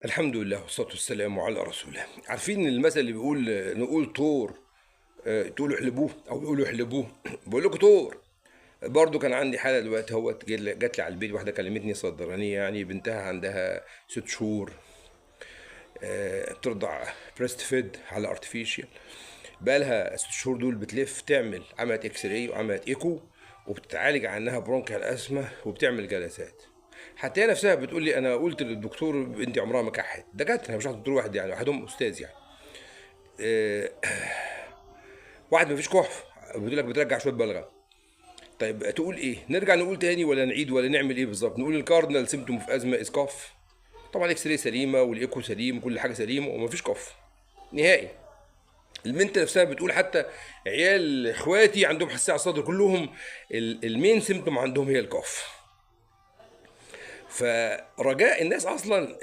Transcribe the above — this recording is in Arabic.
الحمد لله والصلاة والسلام على رسول الله. عارفين المثل اللي بيقول نقول طور، تقولوا احلبوه او يقولوا احلبوه. بقول لكم طور. برضو كان عندي حالة دلوقتي، هو جات لي على البيت واحدة كلمتني صيدلانية، يعني بنتها عندها 6 شهور، بترضع بريست فيد على ارتفيشال. بقالها 6 شهور دول بتلف تعمل عملت اكس راي وعملت ايكو، وبتتعالج عنها برونكيال اسما وبتعمل جلسات. حتى هي نفسها بتقول لي انا قلت للدكتور بنتي عمرها ما كحت. دكاتره مش دكتور واحد، يعني واحدهم استاذ يعني. آه، واحد ما فيش كحف بتقول لك بترجع شويه بلغم. طيب تقول ايه؟ نرجع نقول تاني ولا نعيد ولا نعمل ايه بالظبط؟ نقول الكاردينال سيمتوم في ازمه اسقاف. طبعا الاكس راي سليمه والايكو سليم وكل حاجه سليمه ومفيش كف نهائي. البنت نفسها بتقول حتى عيال اخواتي عندهم حساسيه على الصدر كلهم، المين سيمتوم عندهم هي الكف. فرجاء الناس اصلا